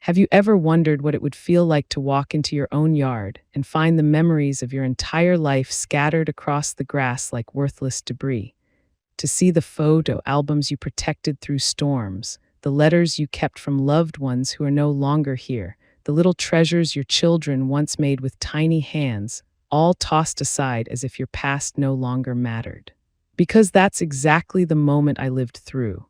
Have you ever wondered what it would feel like to walk into your own yard and find the memories of your entire life scattered across the grass like worthless debris? To see the photo albums you protected through storms, the letters you kept from loved ones who are no longer here, the little treasures your children once made with tiny hands, all tossed aside as if your past no longer mattered. Because that's exactly the moment I lived through.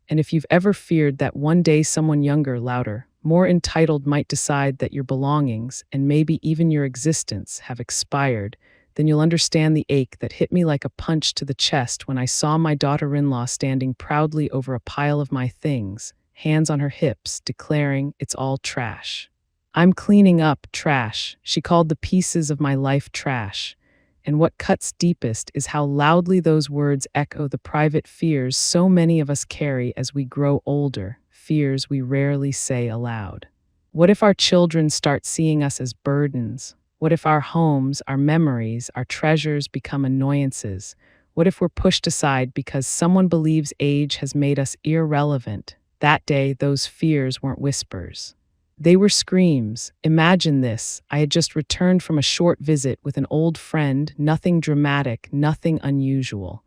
And if you've ever feared that one day someone younger, louder, more entitled might decide that your belongings, and maybe even your existence, have expired, then you'll understand the ache that hit me like a punch to the chest when I saw my daughter-in-law standing proudly over a pile of my things, hands on her hips, declaring, "It's all trash. I'm cleaning up trash." She called the pieces of my life trash. And what cuts deepest is how loudly those words echo the private fears so many of us carry as we grow older, fears we rarely say aloud. What if our children start seeing us as burdens? What if our homes, our memories, our treasures become annoyances? What if we're pushed aside because someone believes age has made us irrelevant? That day, those fears weren't whispers. They were screams. Imagine this. I had just returned from a short visit with an old friend, nothing dramatic, nothing unusual.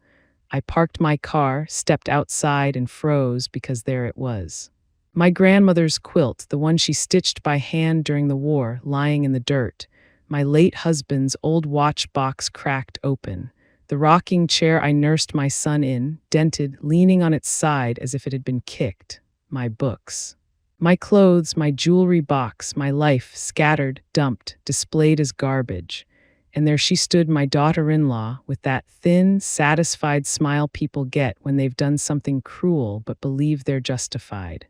I parked my car, stepped outside, and froze because there it was. My grandmother's quilt, the one she stitched by hand during the war, lying in the dirt. My late husband's old watch box cracked open. The rocking chair I nursed my son in, dented, leaning on its side as if it had been kicked. My books. My clothes, my jewelry box, my life, scattered, dumped, displayed as garbage. And there she stood, my daughter-in-law, with that thin, satisfied smile people get when they've done something cruel but believe they're justified.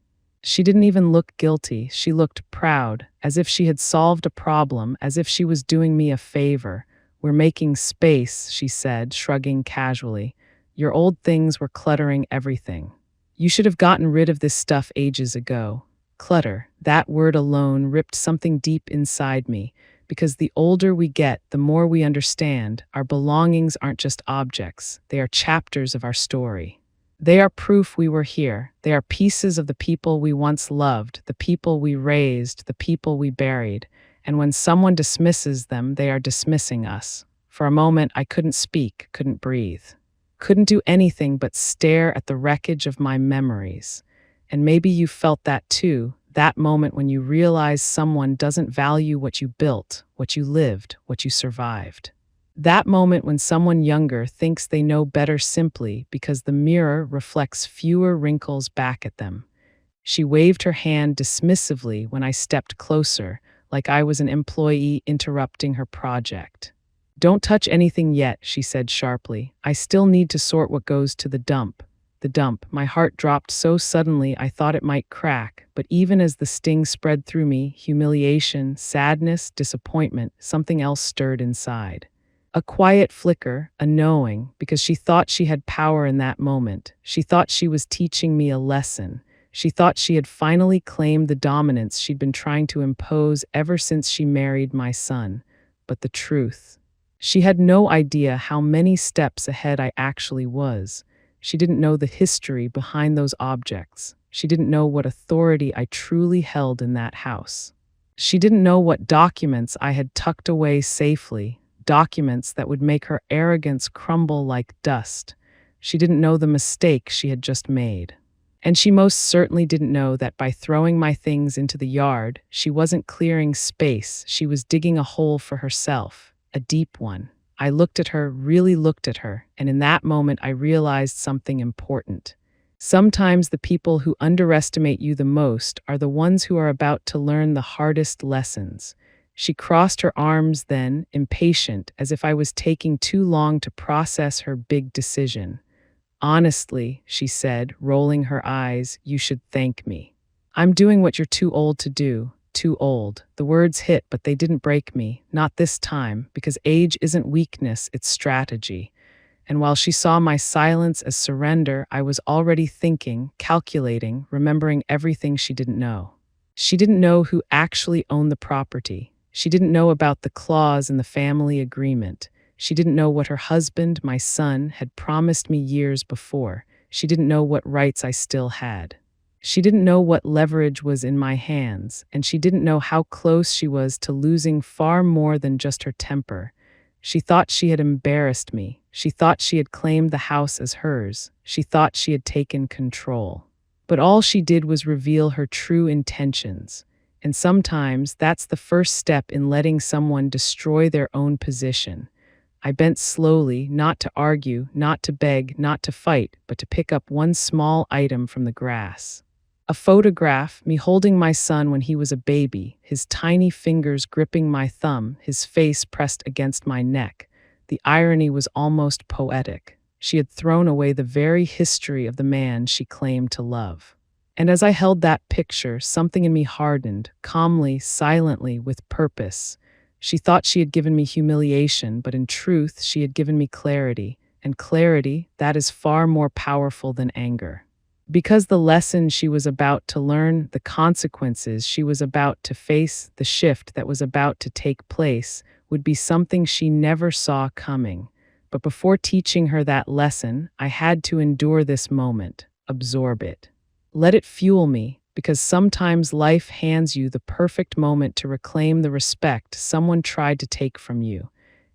She didn't even look guilty. She looked proud, as if she had solved a problem, as if she was doing me a favor. "We're making space," she said, shrugging casually. "Your old things were cluttering everything. You should have gotten rid of this stuff ages ago." Clutter, that word alone ripped something deep inside me, because the older we get, the more we understand our belongings aren't just objects, they are chapters of our story. They are proof we were here. They are pieces of the people we once loved, the people we raised, the people we buried. And when someone dismisses them, they are dismissing us. For a moment, I couldn't speak, couldn't breathe. Couldn't do anything but stare at the wreckage of my memories. And maybe you felt that too, that moment when you realize someone doesn't value what you built, what you lived, what you survived. That moment when someone younger thinks they know better simply because the mirror reflects fewer wrinkles back at them. She waved her hand dismissively when I stepped closer, like I was an employee interrupting her project. "Don't touch anything yet," she said sharply. "I still need to sort what goes to the dump." The dump. My heart dropped so suddenly I thought it might crack, but even as the sting spread through me, humiliation, sadness, disappointment, something else stirred inside. A quiet flicker, a knowing, because she thought she had power in that moment. She thought she was teaching me a lesson. She thought she had finally claimed the dominance she'd been trying to impose ever since she married my son. But the truth. She had no idea how many steps ahead I actually was. She didn't know the history behind those objects. She didn't know what authority I truly held in that house. She didn't know what documents I had tucked away safely, documents that would make her arrogance crumble like dust. She didn't know the mistake she had just made. And she most certainly didn't know that by throwing my things into the yard, she wasn't clearing space, she was digging a hole for herself, a deep one. I looked at her, really looked at her, and in that moment I realized something important. Sometimes the people who underestimate you the most are the ones who are about to learn the hardest lessons. She crossed her arms then, impatient, as if I was taking too long to process her big decision. "Honestly," she said, rolling her eyes, "you should thank me. I'm doing what you're too old to do. Too old." The words hit, but they didn't break me. Not this time, because age isn't weakness, it's strategy. And while she saw my silence as surrender, I was already thinking, calculating, remembering everything she didn't know. She didn't know who actually owned the property. She didn't know about the clause in the family agreement. She didn't know what her husband, my son, had promised me years before. She didn't know what rights I still had. She didn't know what leverage was in my hands, and she didn't know how close she was to losing far more than just her temper. She thought she had embarrassed me. She thought she had claimed the house as hers. She thought she had taken control. But all she did was reveal her true intentions. And sometimes that's the first step in letting someone destroy their own position. I bent slowly, not to argue, not to beg, not to fight, but to pick up one small item from the grass. A photograph, me holding my son when he was a baby, his tiny fingers gripping my thumb, his face pressed against my neck. The irony was almost poetic. She had thrown away the very history of the man she claimed to love. And as I held that picture, something in me hardened, calmly, silently, with purpose. She thought she had given me humiliation, but in truth, she had given me clarity. And clarity, that is far more powerful than anger. Because the lesson she was about to learn, the consequences she was about to face, the shift that was about to take place, would be something she never saw coming. But before teaching her that lesson, I had to endure this moment, absorb it. Let it fuel me, because sometimes life hands you the perfect moment to reclaim the respect someone tried to take from you.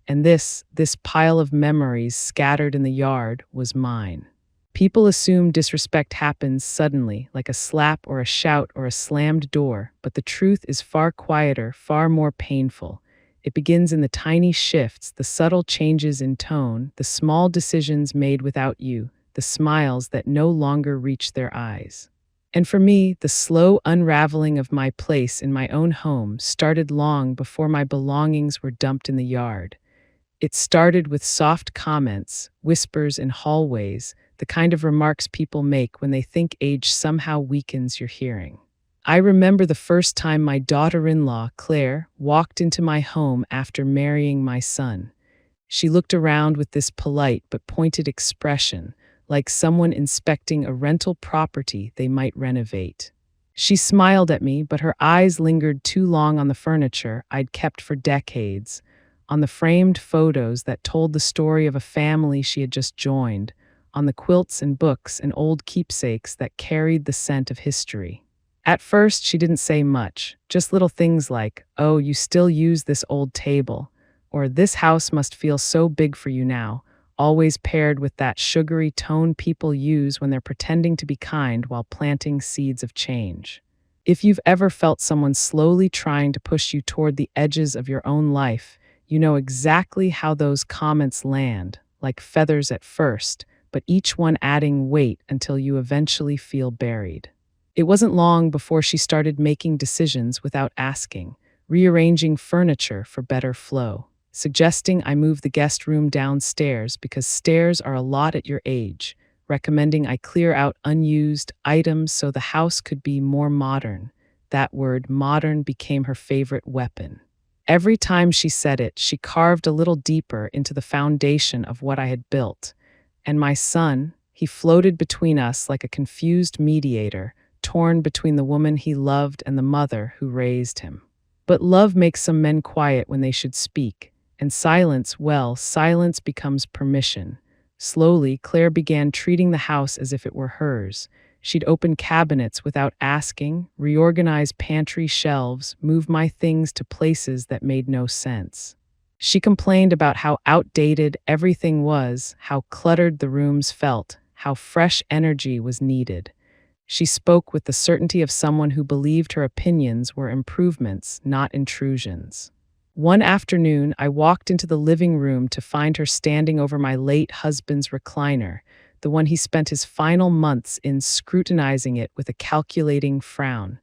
And this pile of memories scattered in the yard was mine. People assume disrespect happens suddenly, like a slap or a shout or a slammed door, but the truth is far quieter, far more painful. It begins in the tiny shifts, the subtle changes in tone, the small decisions made without you, the smiles that no longer reach their eyes. And for me, the slow unraveling of my place in my own home started long before my belongings were dumped in the yard. It started with soft comments, whispers in hallways, the kind of remarks people make when they think age somehow weakens your hearing. I remember the first time my daughter-in-law, Claire, walked into my home after marrying my son. She looked around with this polite but pointed expression, like someone inspecting a rental property they might renovate. She smiled at me, but her eyes lingered too long on the furniture I'd kept for decades, on the framed photos that told the story of a family she had just joined, on the quilts and books and old keepsakes that carried the scent of history. At first, she didn't say much, just little things like, "Oh, you still use this old table," or "This house must feel so big for you now," always paired with that sugary tone people use when they're pretending to be kind while planting seeds of change. If you've ever felt someone slowly trying to push you toward the edges of your own life, you know exactly how those comments land, like feathers at first, but each one adding weight until you eventually feel buried. It wasn't long before she started making decisions without asking, rearranging furniture for better flow, suggesting I move the guest room downstairs because stairs are a lot at your age, recommending I clear out unused items so the house could be more modern. That word, modern, became her favorite weapon. Every time she said it, she carved a little deeper into the foundation of what I had built. And my son, he floated between us like a confused mediator, torn between the woman he loved and the mother who raised him. But love makes some men quiet when they should speak, and silence, well, silence becomes permission. Slowly, Claire began treating the house as if it were hers. She'd open cabinets without asking, reorganize pantry shelves, move my things to places that made no sense. She complained about how outdated everything was, how cluttered the rooms felt, how fresh energy was needed. She spoke with the certainty of someone who believed her opinions were improvements, not intrusions. One afternoon, I walked into the living room to find her standing over my late husband's recliner, the one he spent his final months in, scrutinizing it with a calculating frown.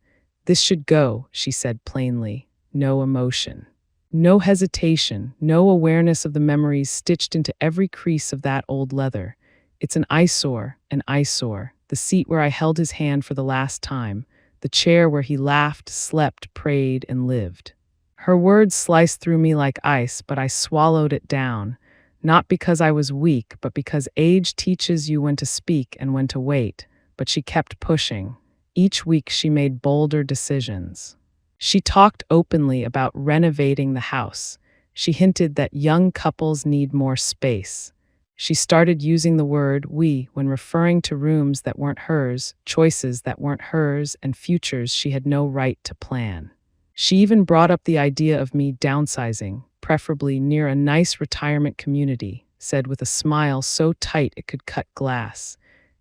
"This should go," she said plainly. No emotion. No hesitation, no awareness of the memories stitched into every crease of that old leather. It's an eyesore, an eyesore. The seat where I held his hand for the last time, the chair where he laughed, slept, prayed, and lived. Her words sliced through me like ice, but I swallowed it down, not because I was weak, but because age teaches you when to speak and when to wait. But she kept pushing. Each week she made bolder decisions. She talked openly about renovating the house. She hinted that young couples need more space. She started using the word we when referring to rooms that weren't hers, choices that weren't hers, and futures she had no right to plan. She even brought up the idea of me downsizing, preferably near a nice retirement community, said with a smile so tight it could cut glass.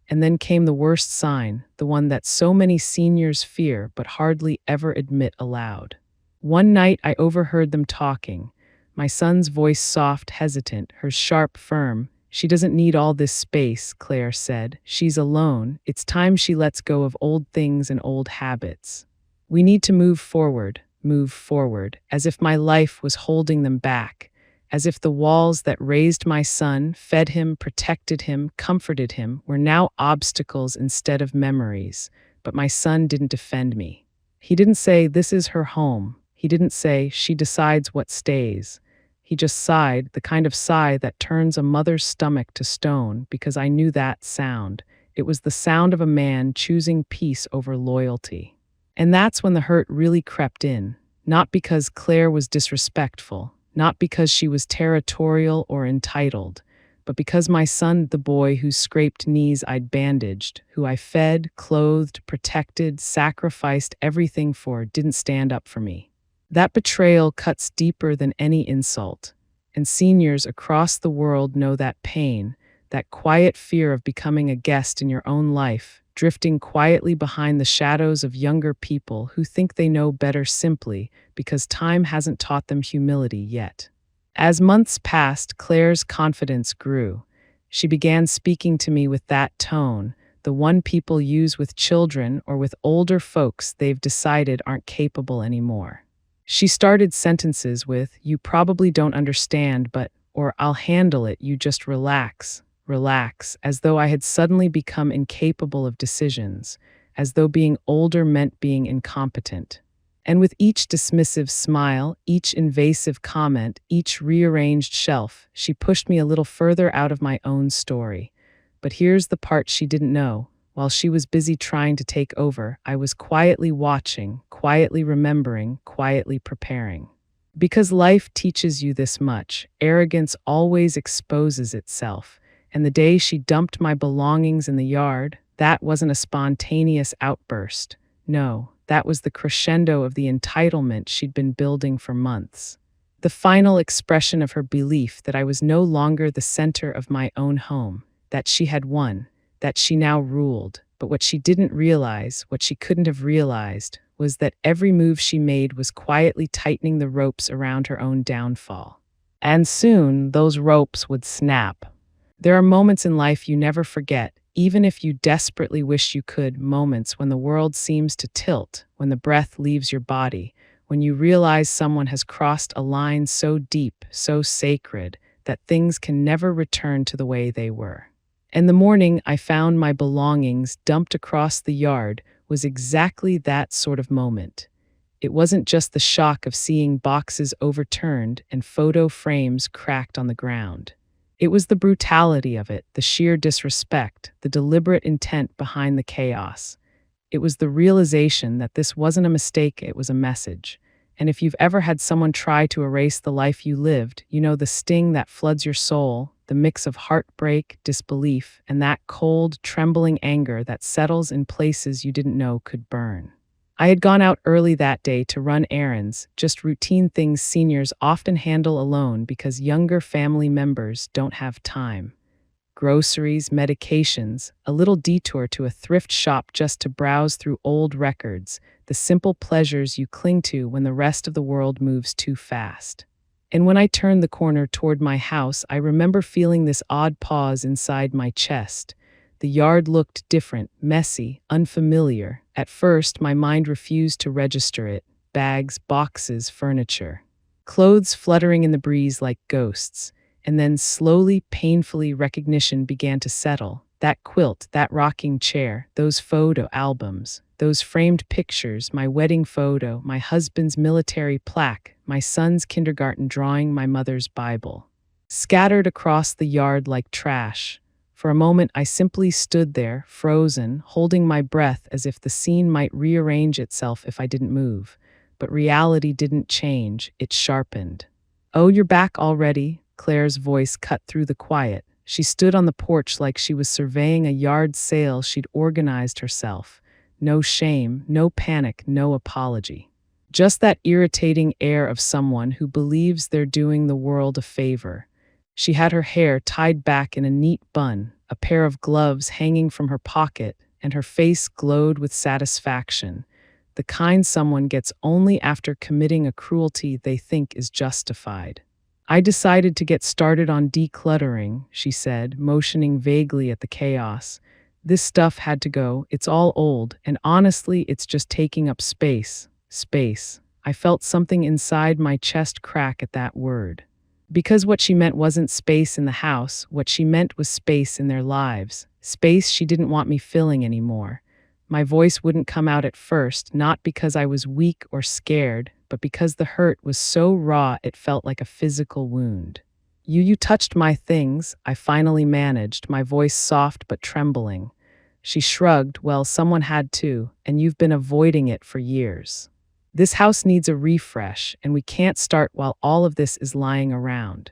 And then came the worst sign, the one that so many seniors fear but hardly ever admit aloud. One night I overheard them talking. My son's voice soft, hesitant, hers sharp, firm. "She doesn't need all this space," Claire said. "She's alone. It's time she lets go of old things and old habits. We need to move forward, as if my life was holding them back, as if the walls that raised my son, fed him, protected him, comforted him, were now obstacles instead of memories. But my son didn't defend me. He didn't say, "This is her home." He didn't say, "She decides what stays." He just sighed, the kind of sigh that turns a mother's stomach to stone, because I knew that sound. It was the sound of a man choosing peace over loyalty. And that's when the hurt really crept in. Not because Claire was disrespectful, not because she was territorial or entitled, but because my son, the boy whose scraped knees I'd bandaged, who I fed, clothed, protected, sacrificed everything for, didn't stand up for me. That betrayal cuts deeper than any insult, and seniors across the world know that pain, that quiet fear of becoming a guest in your own life, drifting quietly behind the shadows of younger people who think they know better simply because time hasn't taught them humility yet. As months passed, Claire's confidence grew. She began speaking to me with that tone, the one people use with children or with older folks they've decided aren't capable anymore. She started sentences with, "You probably don't understand, but," or "I'll handle it, you just relax." Relax, as though I had suddenly become incapable of decisions, as though being older meant being incompetent. And with each dismissive smile, each invasive comment, each rearranged shelf, she pushed me a little further out of my own story. But here's the part she didn't know. While she was busy trying to take over, I was quietly watching, quietly remembering, quietly preparing. Because life teaches you this much, arrogance always exposes itself. And the day she dumped my belongings in the yard, that wasn't a spontaneous outburst. No, that was the crescendo of the entitlement she'd been building for months. The final expression of her belief that I was no longer the center of my own home, that she had won, that she now ruled. But what she didn't realize, what she couldn't have realized, was that every move she made was quietly tightening the ropes around her own downfall. And soon, those ropes would snap. There are moments in life you never forget, even if you desperately wish you could, moments when the world seems to tilt, when the breath leaves your body, when you realize someone has crossed a line so deep, so sacred, that things can never return to the way they were. And the morning I found my belongings dumped across the yard was exactly that sort of moment. It wasn't just the shock of seeing boxes overturned and photo frames cracked on the ground. It was the brutality of it, the sheer disrespect, the deliberate intent behind the chaos. It was the realization that this wasn't a mistake, it was a message. And if you've ever had someone try to erase the life you lived, you know the sting that floods your soul, the mix of heartbreak, disbelief, and that cold, trembling anger that settles in places you didn't know could burn. I had gone out early that day to run errands, just routine things seniors often handle alone because younger family members don't have time. Groceries, medications, a little detour to a thrift shop just to browse through old records, the simple pleasures you cling to when the rest of the world moves too fast. And when I turned the corner toward my house, I remember feeling this odd pause inside my chest. The yard looked different, messy, unfamiliar. At first, my mind refused to register it. Bags, boxes, furniture. Clothes fluttering in the breeze like ghosts. And then slowly, painfully, recognition began to settle. That quilt, that rocking chair, those photo albums, those framed pictures, my wedding photo, my husband's military plaque, my son's kindergarten drawing, my mother's Bible. Scattered across the yard like trash. For a moment, I simply stood there, frozen, holding my breath as if the scene might rearrange itself if I didn't move. But reality didn't change, it sharpened. "Oh, you're back already?" Claire's voice cut through the quiet. She stood on the porch like she was surveying a yard sale she'd organized herself. No shame, no panic, no apology. Just that irritating air of someone who believes they're doing the world a favor. She had her hair tied back in a neat bun, a pair of gloves hanging from her pocket, and her face glowed with satisfaction, the kind someone gets only after committing a cruelty they think is justified. I decided to get started on decluttering, she said, motioning vaguely at the chaos. This stuff had to go, it's all old, and honestly, it's just taking up space. Space. I felt something inside my chest crack at that word. Because what she meant wasn't space in the house, what she meant was space in their lives. Space she didn't want me filling anymore. My voice wouldn't come out at first, not because I was weak or scared, but because the hurt was so raw it felt like a physical wound. You touched my things, I finally managed, my voice soft but trembling. She shrugged, well, someone had to, and you've been avoiding it for years. This house needs a refresh, and we can't start while all of this is lying around.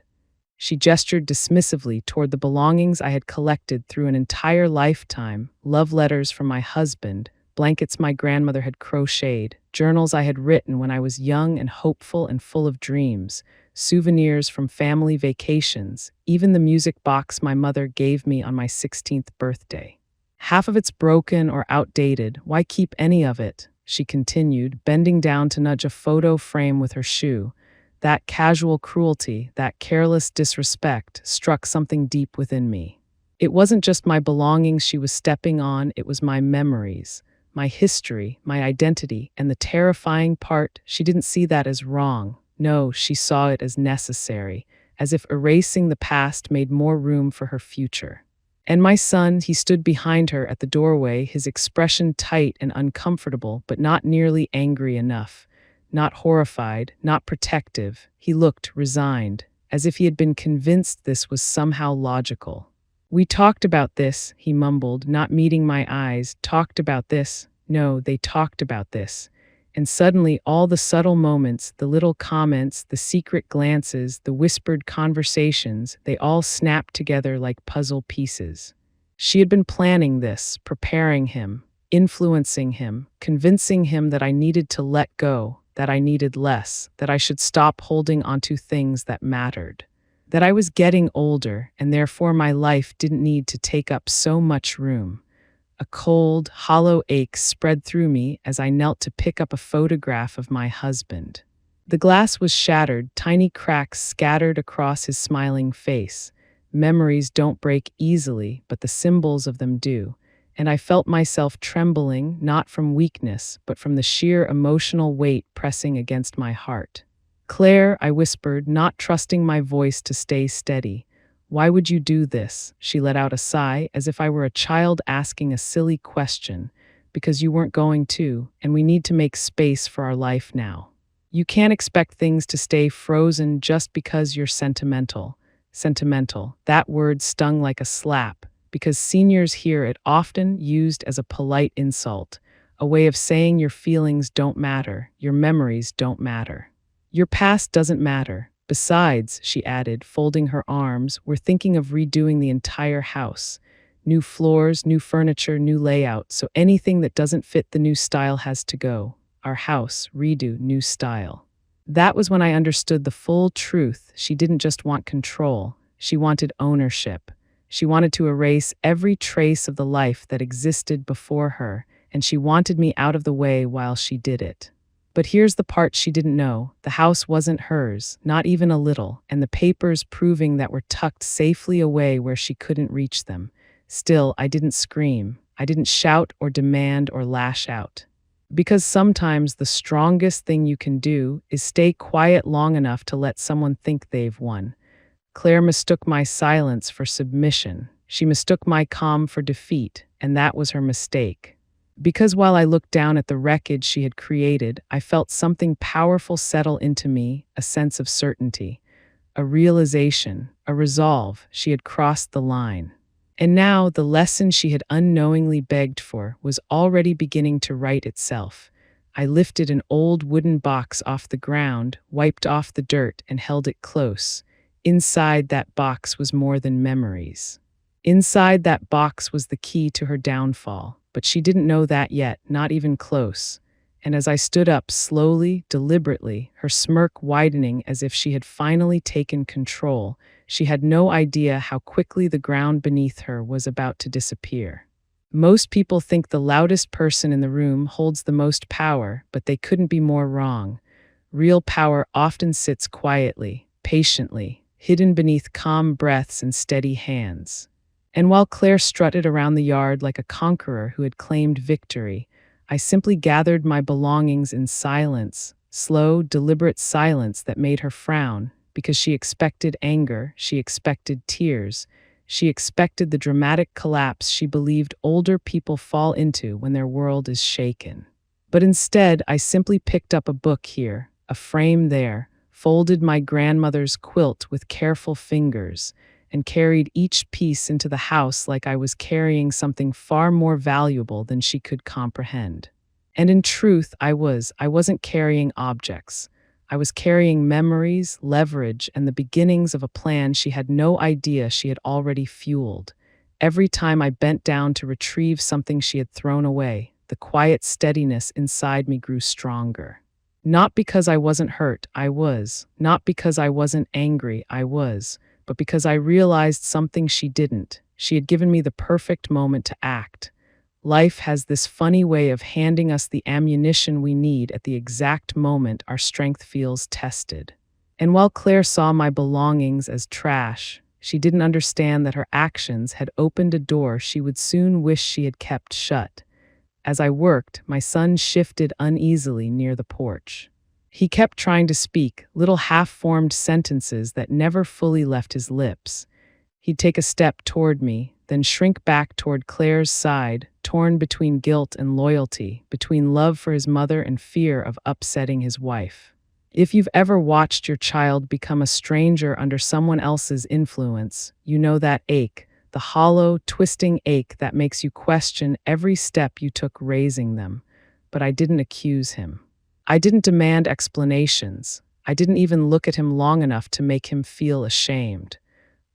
She gestured dismissively toward the belongings I had collected through an entire lifetime, love letters from my husband, blankets my grandmother had crocheted, journals I had written when I was young and hopeful and full of dreams, souvenirs from family vacations, even the music box my mother gave me on my 16th birthday. Half of it's broken or outdated, why keep any of it? She continued, bending down to nudge a photo frame with her shoe. That casual cruelty, that careless disrespect, struck something deep within me. It wasn't just my belongings she was stepping on, it was my memories, my history, my identity, and the terrifying part, she didn't see that as wrong. No, she saw it as necessary, as if erasing the past made more room for her future. And my son, he stood behind her at the doorway, his expression tight and uncomfortable, but not nearly angry enough. Not horrified, not protective. He looked resigned, as if he had been convinced this was somehow logical. We talked about this, he mumbled, not meeting my eyes. Talked about this? No, they talked about this. And suddenly all the subtle moments, the little comments, the secret glances, the whispered conversations, they all snapped together like puzzle pieces. She had been planning this, preparing him, influencing him, convincing him that I needed to let go, that I needed less, that I should stop holding onto things that mattered. That I was getting older, and therefore my life didn't need to take up so much room. A cold, hollow ache spread through me as I knelt to pick up a photograph of my husband. The glass was shattered, tiny cracks scattered across his smiling face. Memories don't break easily, but the symbols of them do. And I felt myself trembling, not from weakness, but from the sheer emotional weight pressing against my heart. Claire, I whispered, not trusting my voice to stay steady. Why would you do this? She let out a sigh, as if I were a child asking a silly question. Because you weren't going to, and we need to make space for our life now. You can't expect things to stay frozen just because you're sentimental. Sentimental, that word stung like a slap, because seniors hear it often used as a polite insult, a way of saying your feelings don't matter, your memories don't matter. Your past doesn't matter. Besides, she added, folding her arms, we're thinking of redoing the entire house. New floors, new furniture, new layout, so anything that doesn't fit the new style has to go. Our house, redo, new style. That was when I understood the full truth. She didn't just want control, she wanted ownership. She wanted to erase every trace of the life that existed before her, and she wanted me out of the way while she did it. But here's the part she didn't know. The house wasn't hers, not even a little, and the papers proving that were tucked safely away where she couldn't reach them. Still, I didn't scream. I didn't shout or demand or lash out. Because sometimes the strongest thing you can do is stay quiet long enough to let someone think they've won. Claire mistook my silence for submission. She mistook my calm for defeat, and that was her mistake. Because while I looked down at the wreckage she had created, I felt something powerful settle into me, a sense of certainty, a realization, a resolve. She had crossed the line. And now the lesson she had unknowingly begged for was already beginning to right itself. I lifted an old wooden box off the ground, wiped off the dirt, and held it close. inside that box was more than memories. Inside that box was the key to her downfall, but she didn't know that yet, not even close. And as I stood up slowly, deliberately, her smirk widening as if she had finally taken control, she had no idea how quickly the ground beneath her was about to disappear. Most people think the loudest person in the room holds the most power, but they couldn't be more wrong. Real power often sits quietly, patiently, hidden beneath calm breaths and steady hands. And while Claire strutted around the yard like a conqueror who had claimed victory, I simply gathered my belongings in silence, slow, deliberate silence that made her frown, because she expected anger, she expected tears, she expected the dramatic collapse she believed older people fall into when their world is shaken. But instead, I simply picked up a book here, a frame there, folded my grandmother's quilt with careful fingers, and carried each piece into the house like I was carrying something far more valuable than she could comprehend. And in truth, I wasn't carrying objects. I was carrying memories, leverage, and the beginnings of a plan she had no idea she had already fueled. Every time I bent down to retrieve something she had thrown away, the quiet steadiness inside me grew stronger. Not because I wasn't hurt, I was. Not because I wasn't angry, I was. But because I realized something she didn't. She had given me the perfect moment to act. Life has this funny way of handing us the ammunition we need at the exact moment our strength feels tested. And while Claire saw my belongings as trash, she didn't understand that her actions had opened a door she would soon wish she had kept shut. As I worked, my son shifted uneasily near the porch. He kept trying to speak, little half-formed sentences that never fully left his lips. He'd take a step toward me, then shrink back toward Claire's side, torn between guilt and loyalty, between love for his mother and fear of upsetting his wife. If you've ever watched your child become a stranger under someone else's influence, you know that ache, the hollow, twisting ache that makes you question every step you took raising them. But I didn't accuse him. I didn't demand explanations. I didn't even look at him long enough to make him feel ashamed.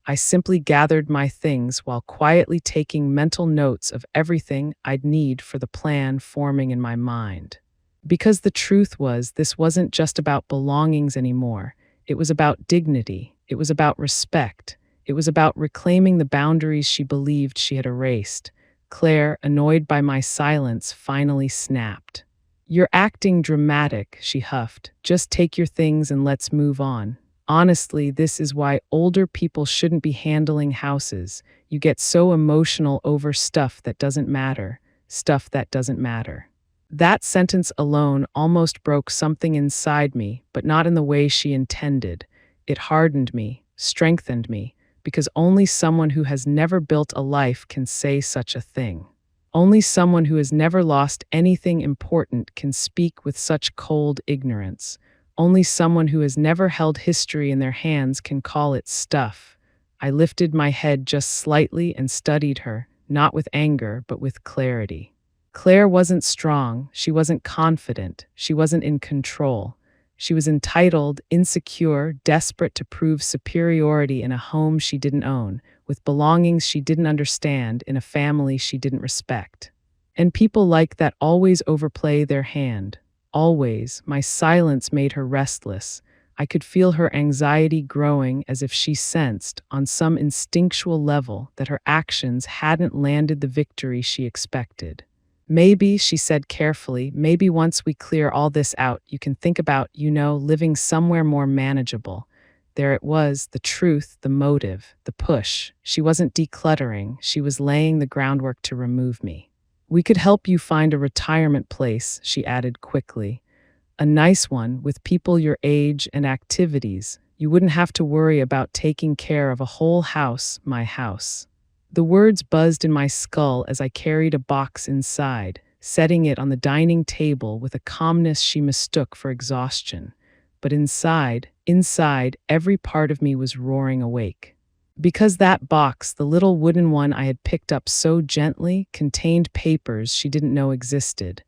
I simply gathered my things while quietly taking mental notes of everything I'd need for the plan forming in my mind. Because the truth was, this wasn't just about belongings anymore. It was about dignity. It was about respect. It was about reclaiming the boundaries she believed she had erased. Claire, annoyed by my silence, finally snapped. "You're acting dramatic," she huffed. "Just take your things and let's move on. Honestly, this is why older people shouldn't be handling houses. You get so emotional over stuff that doesn't matter. Stuff that doesn't matter." That sentence alone almost broke something inside me, but not in the way she intended. It hardened me, strengthened me, because only someone who has never built a life can say such a thing. Only someone who has never lost anything important can speak with such cold ignorance. Only someone who has never held history in their hands can call it stuff. I lifted my head just slightly and studied her, not with anger, but with clarity. Claire wasn't strong, she wasn't confident, she wasn't in control. She was entitled, insecure, desperate to prove superiority in a home she didn't own, with belongings she didn't understand, in a family she didn't respect. And people like that always overplay their hand. Always. My silence made her restless. I could feel her anxiety growing, as if she sensed, on some instinctual level, that her actions hadn't landed the victory she expected. "Maybe," she said carefully, "maybe once we clear all this out, you can think about, living somewhere more manageable." There it was, the truth, the motive, the push. She wasn't decluttering, she was laying the groundwork to remove me. "We could help you find a retirement place," she added quickly. "A nice one, with people your age and activities. You wouldn't have to worry about taking care of a whole house, my house." The words buzzed in my skull as I carried a box inside, setting it on the dining table with a calmness she mistook for exhaustion. But inside, every part of me was roaring awake. Because that box, the little wooden one I had picked up so gently, contained papers she didn't know existed.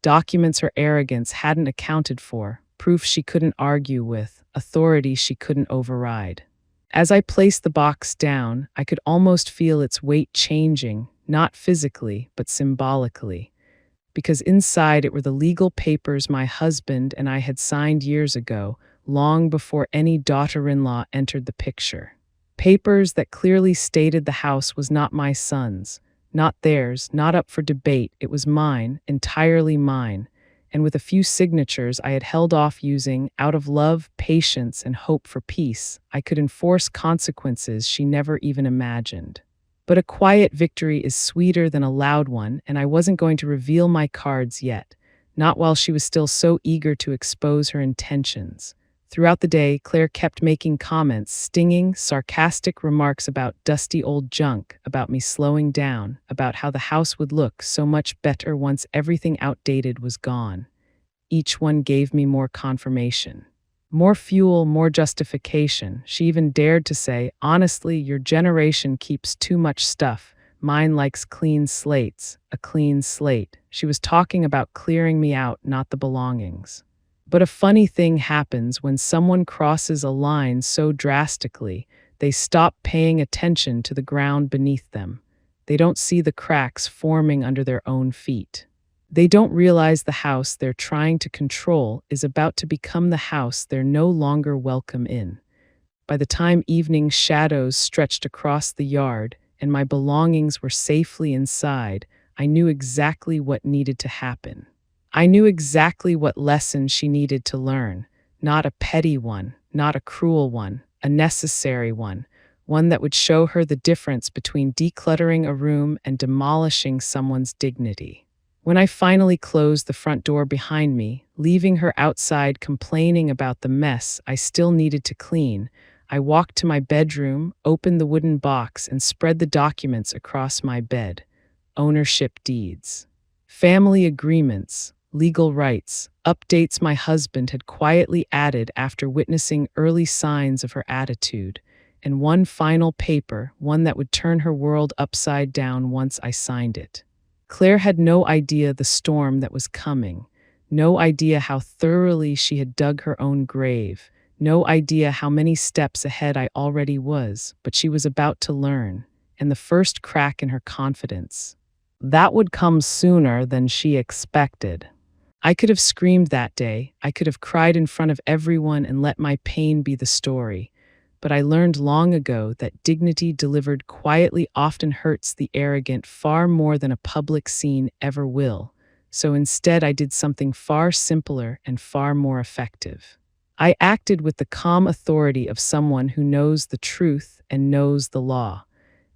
Documents her arrogance hadn't accounted for, proof she couldn't argue with, authority she couldn't override. As I placed the box down, I could almost feel its weight changing, not physically, but symbolically, because inside it were the legal papers my husband and I had signed years ago, long before any daughter-in-law entered the picture. Papers that clearly stated the house was not my son's, not theirs, not up for debate. It was mine, entirely mine, and with a few signatures I had held off using, out of love, patience, and hope for peace, I could enforce consequences she never even imagined. But a quiet victory is sweeter than a loud one, and I wasn't going to reveal my cards yet, not while she was still so eager to expose her intentions. Throughout the day, Claire kept making comments, stinging, sarcastic remarks about dusty old junk, about me slowing down, about how the house would look so much better once everything outdated was gone. Each one gave me more confirmation. More fuel, more justification. She even dared to say, honestly, your generation keeps too much stuff. Mine likes clean slates, a clean slate. She was talking about clearing me out, not the belongings. But a funny thing happens when someone crosses a line so drastically, they stop paying attention to the ground beneath them. They don't see the cracks forming under their own feet. They don't realize the house they're trying to control is about to become the house they're no longer welcome in. By the time evening shadows stretched across the yard and my belongings were safely inside, I knew exactly what needed to happen. I knew exactly what lesson she needed to learn, not a petty one, not a cruel one, a necessary one that would show her the difference between decluttering a room and demolishing someone's dignity. When I finally closed the front door behind me, leaving her outside complaining about the mess I still needed to clean, I walked to my bedroom, opened the wooden box, and spread the documents across my bed. Ownership deeds, family agreements, legal rights, updates my husband had quietly added after witnessing early signs of her attitude, and one final paper, one that would turn her world upside down once I signed it. Claire had no idea the storm that was coming, no idea how thoroughly she had dug her own grave, no idea how many steps ahead I already was, but she was about to learn, and the first crack in her confidence. That would come sooner than she expected. I could have screamed that day, I could have cried in front of everyone and let my pain be the story, but I learned long ago that dignity delivered quietly often hurts the arrogant far more than a public scene ever will, so instead I did something far simpler and far more effective. I acted with the calm authority of someone who knows the truth and knows the law,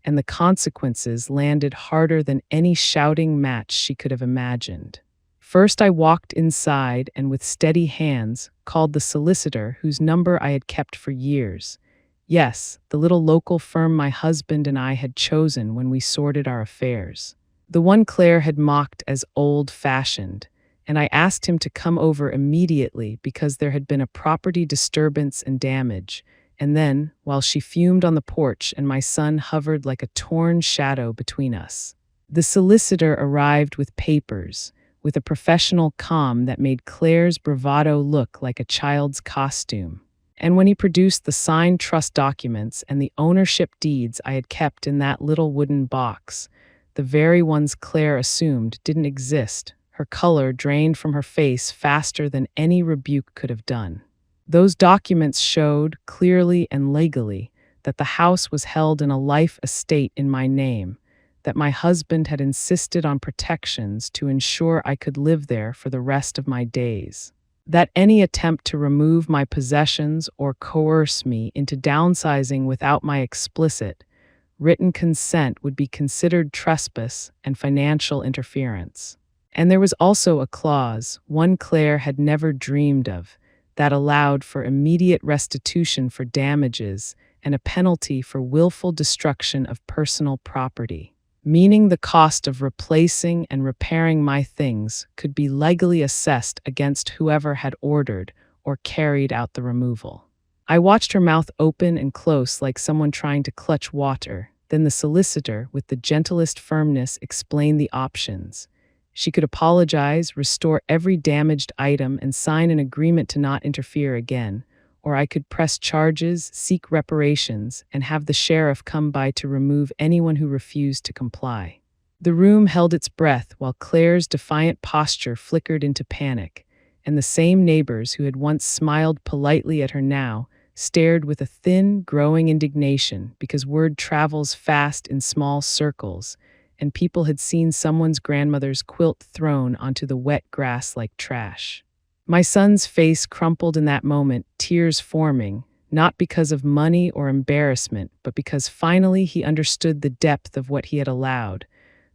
and the consequences landed harder than any shouting match she could have imagined. First, I walked inside and with steady hands called the solicitor whose number I had kept for years. Yes, the little local firm my husband and I had chosen when we sorted our affairs. The one Claire had mocked as old-fashioned, and I asked him to come over immediately because there had been a property disturbance and damage. And then, while she fumed on the porch and my son hovered like a torn shadow between us, the solicitor arrived with papers, with a professional calm that made Claire's bravado look like a child's costume. And when he produced the signed trust documents and the ownership deeds I had kept in that little wooden box, the very ones Claire assumed didn't exist, her color drained from her face faster than any rebuke could have done. Those documents showed, clearly and legally, that the house was held in a life estate in my name, that my husband had insisted on protections to ensure I could live there for the rest of my days, that any attempt to remove my possessions or coerce me into downsizing without my explicit, written consent would be considered trespass and financial interference. And there was also a clause, one Claire had never dreamed of, that allowed for immediate restitution for damages and a penalty for willful destruction of personal property, meaning the cost of replacing and repairing my things could be legally assessed against whoever had ordered or carried out the removal. I watched her mouth open and close like someone trying to clutch water. Then the solicitor, with the gentlest firmness, explained the options. She could apologize, restore every damaged item, and sign an agreement to not interfere again, or I could press charges, seek reparations, and have the sheriff come by to remove anyone who refused to comply. The room held its breath while Claire's defiant posture flickered into panic, and the same neighbors who had once smiled politely at her now stared with a thin, growing indignation because word travels fast in small circles, and people had seen someone's grandmother's quilt thrown onto the wet grass like trash. My son's face crumpled in that moment, tears forming, not because of money or embarrassment, but because finally he understood the depth of what he had allowed,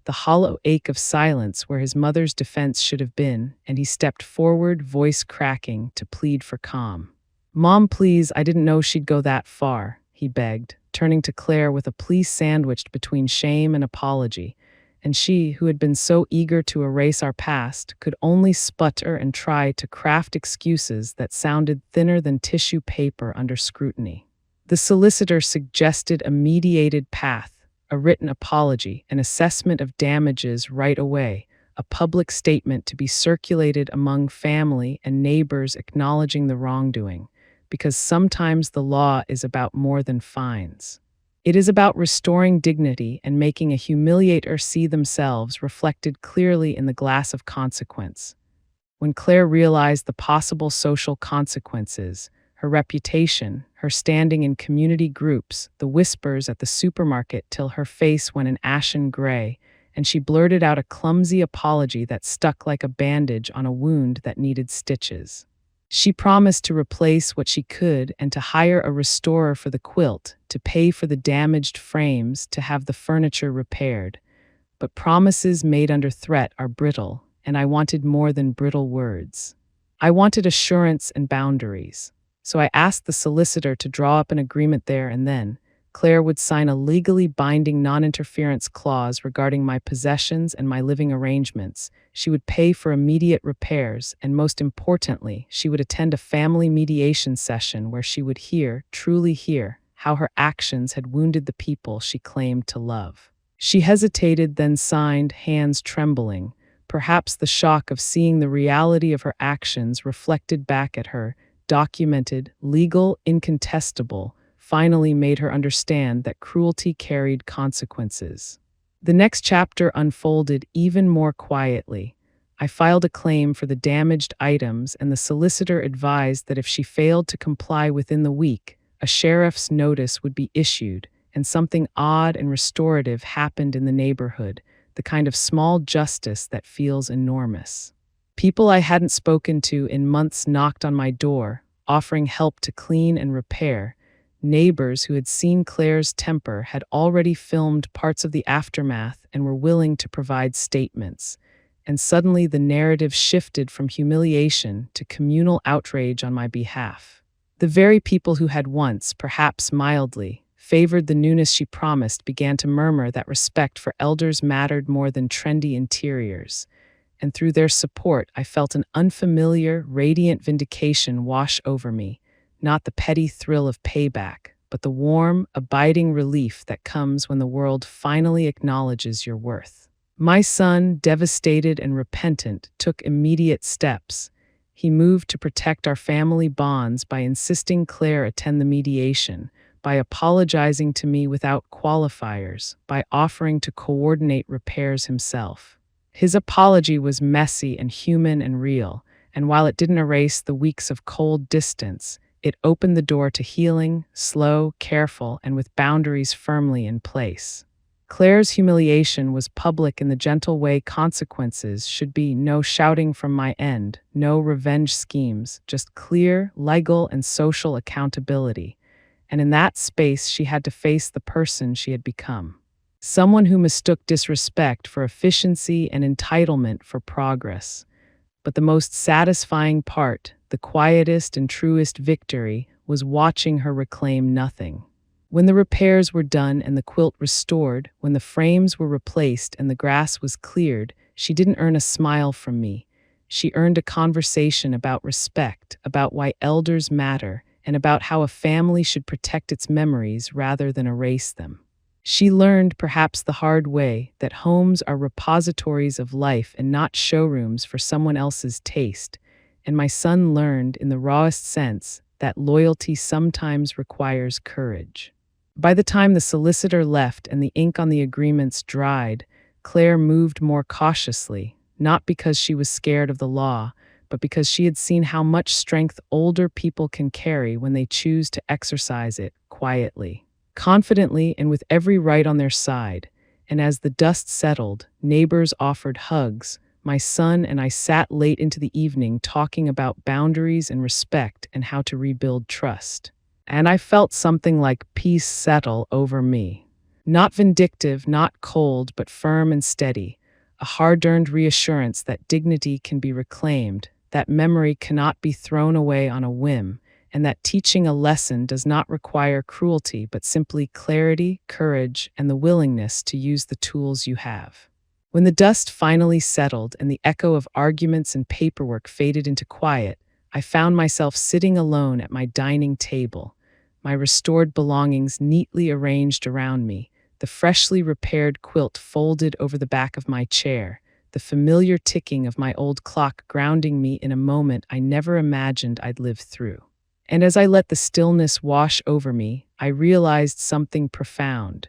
the hollow ache of silence where his mother's defense should have been, and he stepped forward, voice cracking, to plead for calm. "Mom, please, I didn't know she'd go that far," he begged, turning to Claire with a plea sandwiched between shame and apology, and she, who had been so eager to erase our past, could only sputter and try to craft excuses that sounded thinner than tissue paper under scrutiny. The solicitor suggested a mediated path, a written apology, an assessment of damages right away, a public statement to be circulated among family and neighbors acknowledging the wrongdoing, because sometimes the law is about more than fines. It is about restoring dignity and making a humiliator see themselves reflected clearly in the glass of consequence. When Claire realized the possible social consequences, her reputation, her standing in community groups, the whispers at the supermarket till her face went an ashen gray, and she blurted out a clumsy apology that stuck like a bandage on a wound that needed stitches. She promised to replace what she could and to hire a restorer for the quilt, to pay for the damaged frames, to have the furniture repaired. But promises made under threat are brittle, and I wanted more than brittle words. I wanted assurance and boundaries. So I asked the solicitor to draw up an agreement there and then. Claire would sign a legally binding non-interference clause regarding my possessions and my living arrangements. She would pay for immediate repairs, and most importantly, she would attend a family mediation session where she would hear, truly hear, how her actions had wounded the people she claimed to love. She hesitated, then signed, hands trembling. Perhaps the shock of seeing the reality of her actions reflected back at her, documented, legal, incontestable, finally made her understand that cruelty carried consequences. The next chapter unfolded even more quietly. I filed a claim for the damaged items, and the solicitor advised that if she failed to comply within the week, a sheriff's notice would be issued, and something odd and restorative happened in the neighborhood, the kind of small justice that feels enormous. People I hadn't spoken to in months knocked on my door, offering help to clean and repair. Neighbors who had seen Claire's temper had already filmed parts of the aftermath and were willing to provide statements. And suddenly the narrative shifted from humiliation to communal outrage on my behalf. The very people who had once, perhaps mildly, favored the newness she promised began to murmur that respect for elders mattered more than trendy interiors. And through their support, I felt an unfamiliar, radiant vindication wash over me. Not the petty thrill of payback, but the warm, abiding relief that comes when the world finally acknowledges your worth. My son, devastated and repentant, took immediate steps. He moved to protect our family bonds by insisting Claire attend the mediation, by apologizing to me without qualifiers, by offering to coordinate repairs himself. His apology was messy and human and real, and while it didn't erase the weeks of cold distance, it opened the door to healing, slow, careful, and with boundaries firmly in place. Claire's humiliation was public in the gentle way consequences should be: no shouting from my end, no revenge schemes, just clear, legal, and social accountability. And in that space, she had to face the person she had become. Someone who mistook disrespect for efficiency and entitlement for progress. But the most satisfying part, the quietest and truest victory, was watching her reclaim nothing. When the repairs were done and the quilt restored, when the frames were replaced and the grass was cleared, she didn't earn a smile from me. She earned a conversation about respect, about why elders matter, and about how a family should protect its memories rather than erase them. She learned, perhaps the hard way, that homes are repositories of life and not showrooms for someone else's taste. And my son learned, in the rawest sense, that loyalty sometimes requires courage. By the time the solicitor left and the ink on the agreements dried, Claire moved more cautiously, not because she was scared of the law, but because she had seen how much strength older people can carry when they choose to exercise it quietly, confidently, and with every right on their side. And as the dust settled, neighbors offered hugs. My son and I sat late into the evening talking about boundaries and respect and how to rebuild trust. And I felt something like peace settle over me. Not vindictive, not cold, but firm and steady. A hard-earned reassurance that dignity can be reclaimed, that memory cannot be thrown away on a whim, and that teaching a lesson does not require cruelty but simply clarity, courage, and the willingness to use the tools you have. When the dust finally settled and the echo of arguments and paperwork faded into quiet, I found myself sitting alone at my dining table, my restored belongings neatly arranged around me, the freshly repaired quilt folded over the back of my chair, the familiar ticking of my old clock grounding me in a moment I never imagined I'd live through. And as I let the stillness wash over me, I realized something profound.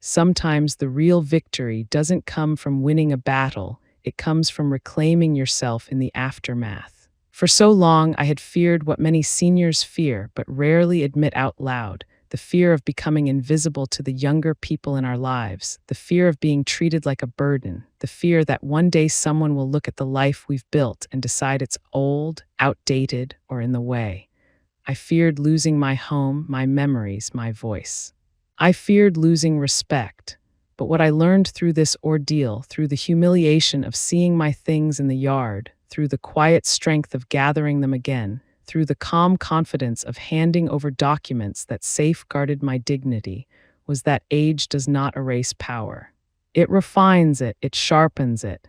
Sometimes the real victory doesn't come from winning a battle, it comes from reclaiming yourself in the aftermath. For so long, I had feared what many seniors fear but rarely admit out loud: the fear of becoming invisible to the younger people in our lives, the fear of being treated like a burden, the fear that one day someone will look at the life we've built and decide it's old, outdated, or in the way. I feared losing my home, my memories, my voice. I feared losing respect. But what I learned through this ordeal, through the humiliation of seeing my things in the yard, through the quiet strength of gathering them again, through the calm confidence of handing over documents that safeguarded my dignity, was that age does not erase power. It refines it, it sharpens it.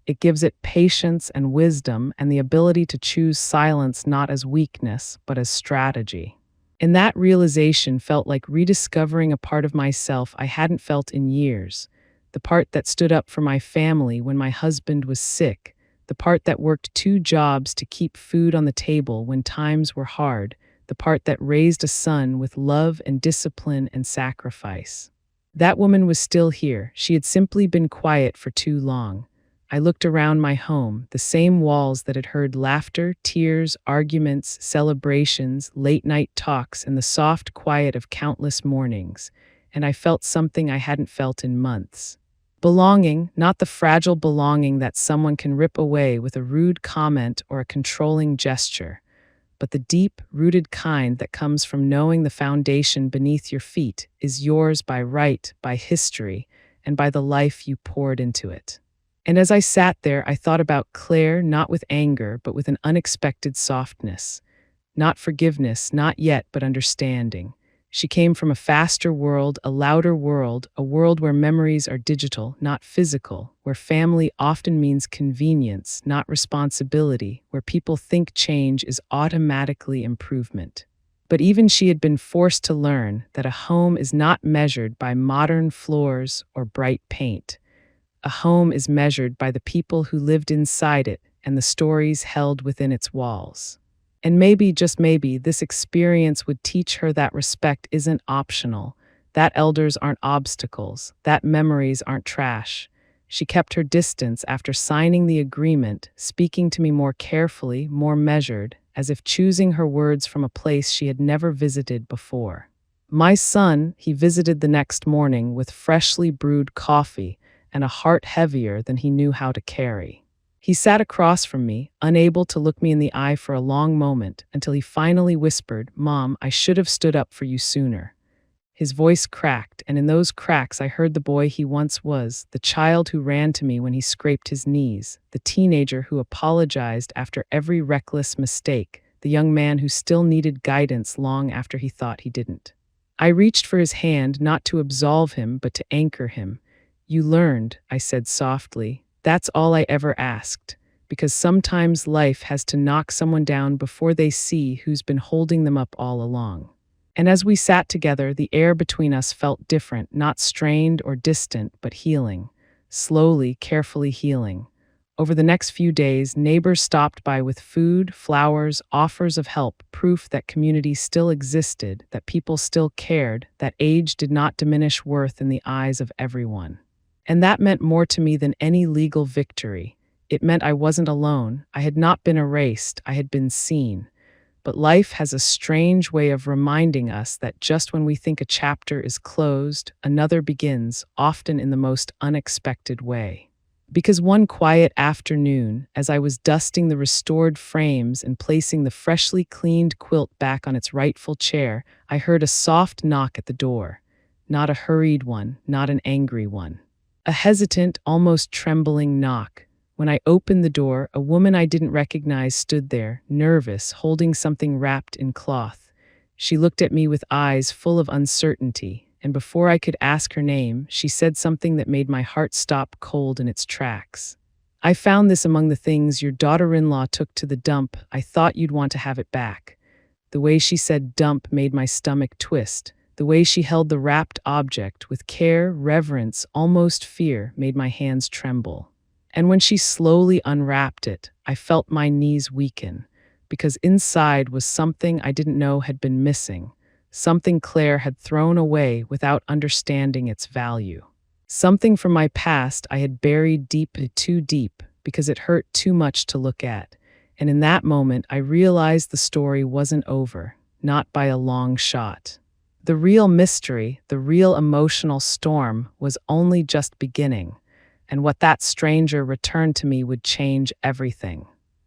It gives it patience and wisdom and the ability to choose silence not as weakness, but as strategy. And that realization felt like rediscovering a part of myself I hadn't felt in years, the part that stood up for my family when my husband was sick, the part that worked 2 jobs to keep food on the table when times were hard, the part that raised a son with love and discipline and sacrifice. That woman was still here. She had simply been quiet for too long. I looked around my home, the same walls that had heard laughter, tears, arguments, celebrations, late-night talks, and the soft quiet of countless mornings, and I felt something I hadn't felt in months. Belonging, not the fragile belonging that someone can rip away with a rude comment or a controlling gesture, but the deep, rooted kind that comes from knowing the foundation beneath your feet is yours by right, by history, and by the life you poured into it. And as I sat there, I thought about Claire, not with anger, but with an unexpected softness. Not forgiveness, not yet, but understanding. She came from a faster world, a louder world, a world where memories are digital, not physical, where family often means convenience, not responsibility, where people think change is automatically improvement. But even she had been forced to learn that a home is not measured by modern floors or bright paint. A home is measured by the people who lived inside it and the stories held within its walls. And maybe, just maybe, this experience would teach her that respect isn't optional, that elders aren't obstacles, that memories aren't trash. She kept her distance after signing the agreement, speaking to me more carefully, more measured, as if choosing her words from a place she had never visited before. My son, he visited the next morning with freshly brewed coffee and a heart heavier than he knew how to carry. He sat across from me, unable to look me in the eye for a long moment, until he finally whispered, "Mom, I should have stood up for you sooner." His voice cracked, and in those cracks I heard the boy he once was, the child who ran to me when he scraped his knees, the teenager who apologized after every reckless mistake, the young man who still needed guidance long after he thought he didn't. I reached for his hand, not to absolve him, but to anchor him. "You learned," I said softly. "That's all I ever asked, because sometimes life has to knock someone down before they see who's been holding them up all along." And as we sat together, the air between us felt different, not strained or distant, but healing. Slowly, carefully healing. Over the next few days, neighbors stopped by with food, flowers, offers of help, proof that community still existed, that people still cared, that age did not diminish worth in the eyes of everyone. And that meant more to me than any legal victory. It meant I wasn't alone. I had not been erased. I had been seen. But life has a strange way of reminding us that just when we think a chapter is closed, another begins, often in the most unexpected way. Because one quiet afternoon, as I was dusting the restored frames and placing the freshly cleaned quilt back on its rightful chair, I heard a soft knock at the door. Not a hurried one, not an angry one. A hesitant, almost trembling knock. When I opened the door, a woman I didn't recognize stood there, nervous, holding something wrapped in cloth. She looked at me with eyes full of uncertainty, and before I could ask her name, she said something that made my heart stop cold in its tracks. "I found this among the things your daughter-in-law took to the dump. I thought you'd want to have it back." The way she said dump made my stomach twist. The way she held the wrapped object with care, reverence, almost fear, made my hands tremble. And when she slowly unwrapped it, I felt my knees weaken, because inside was something I didn't know had been missing, something Claire had thrown away without understanding its value. Something from my past I had buried too deep, because it hurt too much to look at. And in that moment, I realized the story wasn't over, not by a long shot. The real mystery, the real emotional storm, was only just beginning. And what that stranger returned to me would change everything.